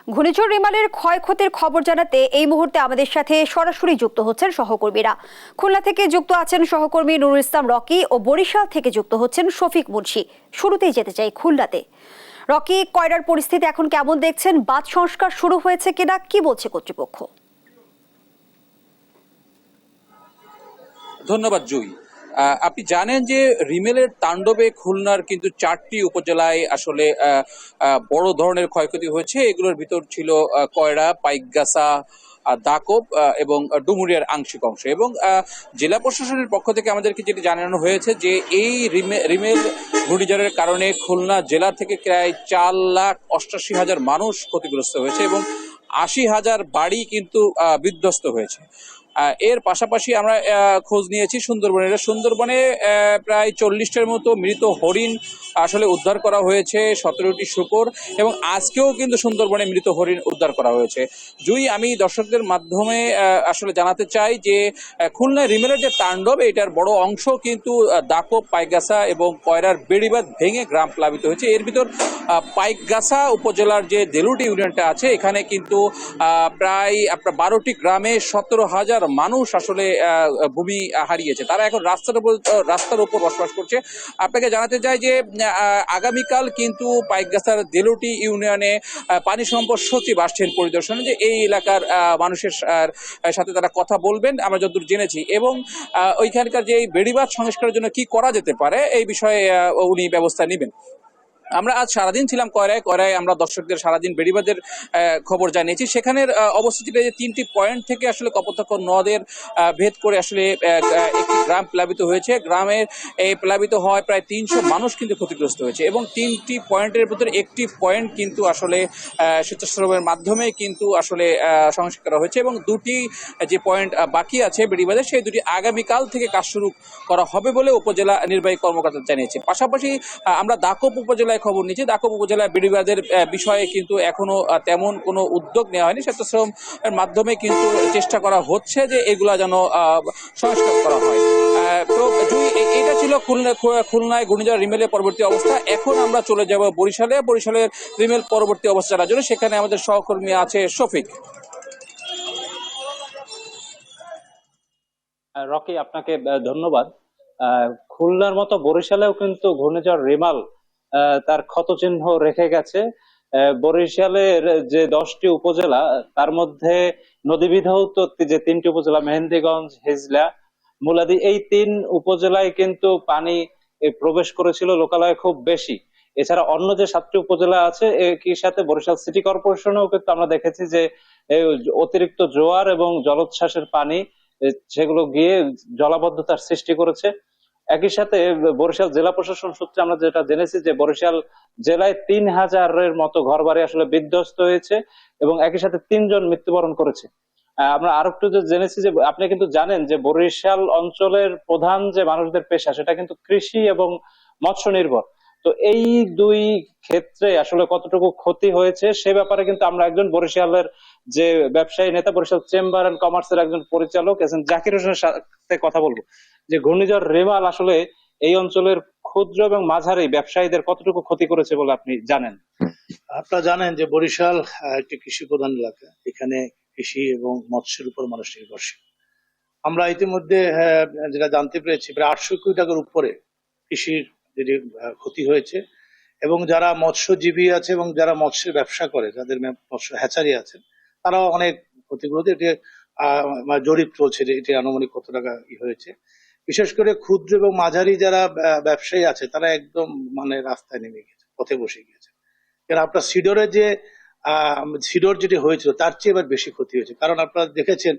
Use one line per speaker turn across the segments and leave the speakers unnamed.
ঘূর্ণিঝড় রিমালের ক্ষয়ক্ষতির খবর জানাতে এই মুহূর্তে আমাদের সাথে সরাসরি যুক্ত হচ্ছেন সহকর্মীরা। খুলনা থেকে যুক্ত আছেন সহকর্মী নুরুল ইসলাম রকি ও বরিশাল থেকে যুক্ত হচ্ছেন শফিক মুন্সি। শুরুতেই যেতে চাই খুলনাতে। রকি, কয়রার পরিস্থিতি এখন কেমন দেখছেন? বাঁধ সংস্কার শুরু হয়েছে কিনা, কি বলছে কর্তৃপক্ষ?
ধন্যবাদ জুই। আপনি জানেন যে রিমেলের তাণ্ডবে খুলনার কিন্তু 4টি উপজেলায় আসলে বড় ধরনের ক্ষয়ক্ষতি হয়েছে। এগুলোর ভিতর ছিল কয়রা, পাইকগাছা, দাকব এবং ডুমুরিয়ার আংশিক অংশ। এবং জেলা প্রশাসনের পক্ষ থেকে আমাদেরকে যেটি জানানো হয়েছে যে এই রিমেল ঘূর্ণিঝড়ের কারণে খুলনা জেলা থেকে প্রায় 4,88,000 মানুষ ক্ষতিগ্রস্ত হয়েছে এবং 80,000 বাড়ি কিন্তু বিধ্বস্ত হয়েছে। এর পাশাপাশি আমরা খোঁজ নিয়েছি সুন্দরবনে প্রায় 40টার মতো মৃত হরিণ আসলে উদ্ধার করা হয়েছে, 17টি শূকর, এবং আজকেও কিন্তু সুন্দরবনে মৃত হরিণ উদ্ধার করা হয়েছে। জুই, আমি দর্শকদের মাধ্যমে আসলে জানাতে চাই যে খুলনা রিমেলের যে তাণ্ডব, এটার বড় অংশ কিন্তু দাকব, পাইকগাছা এবং কয়রার বেড়িবাঁধ ভেঙে গ্রাম প্লাবিত হয়েছে। এর ভিতর পাইকগাছা উপজেলার যে দেলুটি ইউনিয়নটা আছে, এখানে কিন্তু প্রায় আপনার 12টি গ্রামে 17,000 মানুষ আসলে ভূমি হারিয়েছে। তারা এখন রাস্তার উপর বসবাস করছে। আপনাকে জানাতে চাই যে আগামীকাল কিন্তু পাইকগাছার দেলুটি ইউনিয়নে পানি সম্পদ সচিব আসছেন পরিদর্শনে, যে এই এলাকার মানুষের সাথে তারা কথা বলবেন আমরা যতদূর জেনেছি, এবং ওইখানকার যে বেড়িবাঁধ সংস্কারের জন্য কি করা যেতে পারে এই বিষয়ে উনি ব্যবস্থা নেবেন। আমরা আজ সারাদিন ছিলাম কয়রায় আমরা দর্শকদের সারাদিন বেড়িবাঁধের খবর জানিয়েছি। সেখানের অবস্থিতিটা যে 3টি পয়েন্ট থেকে আসলে কপোতাক্ষ নদের ভেদ করে আসলে একটি গ্রাম প্লাবিত হয়েছে। গ্রামের এই প্লাবিত হওয়ায় প্রায় 300 মানুষ কিন্তু ক্ষতিগ্রস্ত হয়েছে এবং 3টি পয়েন্টের ভিতরে একটি পয়েন্ট কিন্তু আসলে স্বেচ্ছাশ্রমের মাধ্যমে কিন্তু আসলে সংস্কার করা হয়েছে এবং 2টি যে পয়েন্ট বাকি আছে বেড়িবাঁধে, সেই 2টি আগামীকাল থেকে কাজ শুরু করা হবে বলে উপজেলা নির্বাহী কর্মকর্তা জানিয়েছে। পাশাপাশি আমরা দাকব উপজেলায় খবর নিচ্ছি। দাকব উপজেলায় বেড়িবাঁধের বিষয়ে কিন্তু এখনো তেমন কোনো উদ্যোগ নেওয়া হয়নি। স্বেচ্ছাশ্রমের মাধ্যমে কিন্তু চেষ্টা করা হচ্ছে যে এগুলা যেন সংস্কার করা হয়। তো এটা ছিল খুলনায় ঘূর্ণিঝড় রিমেলের পরবর্তী অবস্থা। এখন আমরা চলে যাব বরিশালের রিমেল পরবর্তী অবস্থা জানার জন্য। সেখানে আমাদের সহকর্মী আছে শফিক।
রকি, আপনাকে ধন্যবাদ। খুলনার মতো বরিশালেও কিন্তু ঘূর্ণিঝড় রিমাল তার ক্ষতচিহ্ন রেখে গেছে। বরিশালের যে 10টি উপজেলা, তার মধ্যে নদীবিধৌত যে 3টি উপজেলা মেহেন্দিগঞ্জ, হিজলা, মুলাদি, এই 3 উপজেলায় কিন্তু পানি প্রবেশ করেছিল লোকালয়ে খুব বেশি। এছাড়া অন্য যে 7টি উপজেলা আছে, একই সাথে বরিশাল সিটি কর্পোরেশনেও কিন্তু আমরা দেখেছি যে অতিরিক্ত জোয়ার এবং জলোচ্ছ্বাসের পানি সেগুলো গিয়ে জলাবদ্ধতার সৃষ্টি করেছে। একই সাথে বরিশাল জেলা প্রশাসন সূত্রে আমরা যেটা জেনেছি যে বরিশাল জেলায় 3,000-এর মতো ঘরবাড়ি আসলে বিধ্বস্ত হয়েছে এবং একই সাথে 3 জন মৃত্যুবরণ করেছে। আমরা আরো একটু জেনেছি যে আপনি কিন্তু জানেন যে বরিশাল অঞ্চলের প্রধান যে মানুষদের পেশা, সেটা কিন্তু কৃষি এবং মৎস্য নির্ভর। তো এই 2 ক্ষেত্রে আসলে কতটুকু ক্ষতি হয়েছে সে ব্যাপারে কিন্তু আমরা একজন বরিশালের যে ব্যবসায়ী নেতা, বরিশাল চেম্বার এন্ড কমার্সের একজন পরিচালক এসেন জাকির হোসেনের সাথে কথা বলবো যে ঘূর্ণিঝড় রেমাল আসলে এই অঞ্চলের ক্ষুদ্র এবং মাঝারি ব্যবসায়ীদের কতটুকু ক্ষতি করেছে বলে আপনি জানেন?
আপনারা জানেন যে বরিশাল একটি কৃষি প্রধান এলাকা। এখানে কৃষি এবং মৎস্যের উপর মানুষ নির্ভরশীল। আমরা ইতিমধ্যে যেটা জানতে পেরেছি, প্রায় 800 কোটি টাকার উপরে কৃষির যেটি ক্ষতি হয়েছে এবং যারা মৎস্যজীবী আছে এবং যারা মৎস্যের ব্যবসা করে, যাদের মৎস্য হ্যাচারি আছে, তারাও অনেক ক্ষতিগ্রস্ত। এটি জরিপ চলছে যে এটি আনুমানিক কত টাকা হয়েছে। বিশেষ করে ক্ষুদ্র এবং মাঝারি যারা ব্যবসায়ী আছে, তারা একদম রাস্তায় নেমে গেছে, পথে বসে গিয়েছে। কারণ আপনার সিডর যেটি হয়েছিল তার চেয়ে এবার বেশি ক্ষতি হয়েছে। কারণ আপনারা দেখেছেন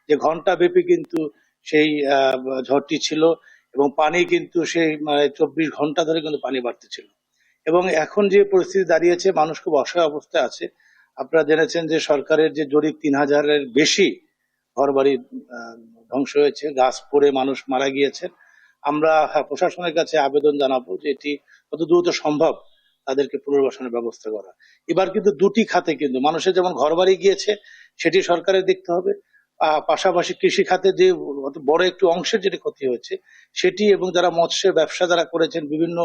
যে ঘন্টা ব্যাপী কিন্তু সেই ঝড়টি ছিল এবং পানি কিন্তু সেই 24 ঘন্টা ধরে কিন্তু পানি বাড়তেছিল। এবং এখন যে পরিস্থিতি দাঁড়িয়েছে, মানুষ খুব অসহায় অবস্থায় আছে। আপনারা জেনেছেন যে সরকারের যে জরিপ, 3,000-এর বেশি ঘরবাড়ি ধ্বংস হয়েছে, গাছ পড়ে মানুষ মারা গিয়েছে। আমরা প্রশাসনের কাছে আবেদন জানাবো যে এটি কত দ্রুত সম্ভব তাদেরকে পুনর্বাসনের ব্যবস্থা করা। এবার কিন্তু 2টি খাতে কিন্তু মানুষের যেমন ঘরবাড়ি গিয়েছে, সেটি সরকারের দেখতে হবে, পাশাপাশি কৃষি খাতে যে বড় একটু অংশের যেটি ক্ষতি হয়েছে সেটি, এবং যারা মৎস্য ব্যবসা যারা করেছেন, বিভিন্ন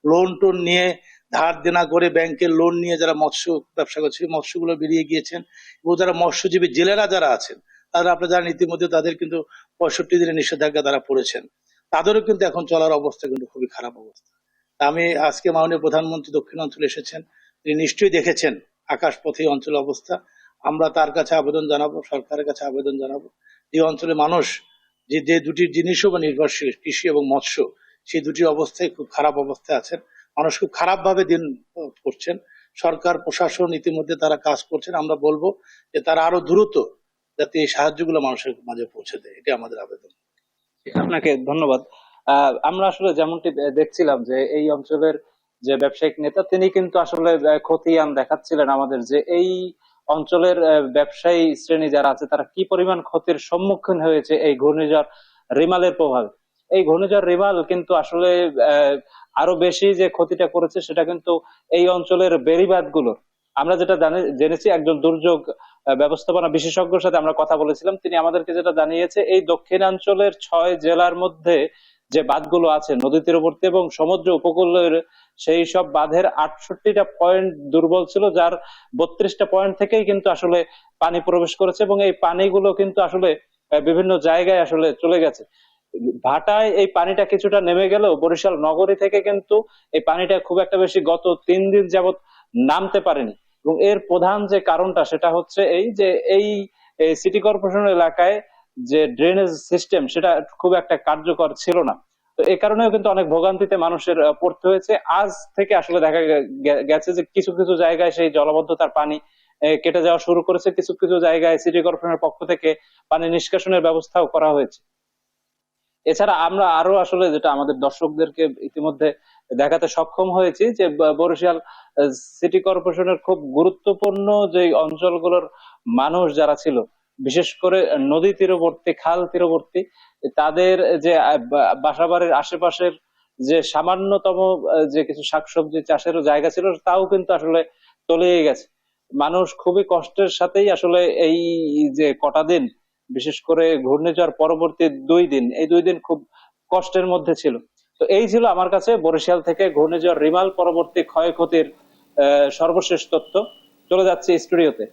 লোন টোন নিয়ে ধার দেনা করে ব্যাংকের লোন নিয়ে যারা মৎস্য ব্যবসা করছে মৎস্যগুলো বেরিয়ে গিয়েছেন, এবং যারা মৎস্যজীবী জেলেরা যারা আছেন তারা আপনারা জানেন ইতিমধ্যে তাদের কিন্তু 65 দিনের নিষেধাজ্ঞা তারা পড়েছেন, তাদেরও কিন্তু এখন চলার অবস্থা কিন্তু খুবই খারাপ অবস্থা। তা আমি আজকে মাননীয় প্রধানমন্ত্রী দক্ষিণাঞ্চলে এসেছেন, তিনি নিশ্চয়ই দেখেছেন আকাশপথে এই অঞ্চলের অবস্থা। আমরা তার কাছে আবেদন জানাবো, সরকারের কাছে আবেদন জানাবো, যে অঞ্চলে মানুষ যে দুটি জিনিসও বা নির্ভরশীল কৃষি এবং মৎস্য, সেই দুটি অবস্থায় খুব খারাপ অবস্থায় আছেন, মানুষ খুব খারাপ ভাবে দিন করছেন। সরকার প্রশাসন ইতিমধ্যে তারা কাজ করছেন, আমরা বলবো যে তারা আরো দ্রুত যাতে এই সাহায্যগুলো মানুষের মাঝে পৌঁছে দেয়, এটা আমাদের আবেদন।
আপনাকে ধন্যবাদ। আমরা আসলে যেমনটি দেখছিলাম যে এই অঞ্চলের যে ব্যবসায়িক নেতা তিনি কিন্তু আসলে খতিয়ান দেখাচ্ছিলেন আমাদের, যে এই অঞ্চলের ব্যবসায়ী শ্রেণী যারা আছে তারা কি পরিমাণ ক্ষতির সম্মুখীন হয়েছে এই ঘূর্ণিঝড় রিমালের প্রভাবে। এই ঘূর্ণিঝড় রিমাল কিন্তু আসলে আরো বেশি যে ক্ষতিটা করেছে সেটা কিন্তু এই অঞ্চলের বেড়িবাঁধ গুলোর। আমরা যেটা জেনেছি, একজন দুর্যোগ ব্যবস্থাপনা বিশেষজ্ঞর সাথে আমরা কথা বলেছিলাম, তিনি আমাদেরকে যেটা জানিয়েছে এই দক্ষিণাঞ্চলের 6 জেলার মধ্যে যে বাঁধগুলো আছে নদী তীরবর্তী এবং সমুদ্র উপকূলের, সেই সব বাঁধের 68টা পয়েন্ট দুর্বল ছিল, যার 32টা পয়েন্ট থেকেই কিন্তু আসলে পানি প্রবেশ করেছে এবং এই পানিগুলো কিন্তু আসলে বিভিন্ন জায়গায় আসলে চলে গেছে। ভাটায় এই পানিটা কিছুটা নেমে গেলেও বরিশাল নগরী থেকে কিন্তু এই পানিটা খুব একটা বেশি গত 3 দিন যাবত নামতে পারেনি। এবং এর প্রধান যে কারণটা সেটা হচ্ছে এই যে এই সিটি কর্পোরেশন এলাকায় যে ড্রেনেজ সিস্টেম সেটা খুব একটা কার্যকর ছিল না। তো এই কারণেও কিন্তু অনেক ভোগান্তিতে মানুষের পড়তে হয়েছে। আজ থেকে আসলে দেখা গেছে যে কিছু কিছু জায়গায় সেই জলাবদ্ধতার পানি কেটে যাওয়া শুরু করেছে, কিছু কিছু জায়গায় সিটি কর্পোরেশনের পক্ষ থেকে পানি নিষ্কাশনের ব্যবস্থাও করা হয়েছে। এছাড়া আমরা আরো আসলে যেটা আমাদের দর্শকদেরকে ইতিমধ্যে দেখাতে সক্ষম হয়েছি যে বরিশাল সিটি কর্পোরেশনের খুব গুরুত্বপূর্ণ যে অঞ্চলগুলোর মানুষ যারা ছিল, বিশেষ করে নদী তীরবর্তী খাল তীরবর্তী, তাদের যে বাসাবাড়ির আশেপাশের যে সামান্যতম যে কিছু শাকসবজি চাষেরও জায়গা ছিল তাও কিন্তু আসলে তলিয়ে গেছে। মানুষ খুবই কষ্টের সাথেই আসলে এই যে কটা দিন, বিশেষ করে ঘূর্ণিঝড় পরবর্তী 2 দিন, এই 2 দিন খুব কষ্টের মধ্যে ছিল। তো এই ছিল আমার কাছে বরিশাল থেকে ঘূর্ণিঝড় রিমাল পরবর্তী ক্ষয়ক্ষতির সর্বশেষ তথ্য। চলে যাচ্ছে স্টুডিওতে।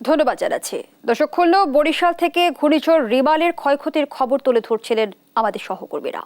ধন্যবাদ জানাচ্ছি। দর্শক, খুলনা বরিশাল থেকে ঘূর্ণিঝড় রিমালের ক্ষয়ক্ষতির খবর তুলে ধরছিলেন আমাদের সহকর্মীরা।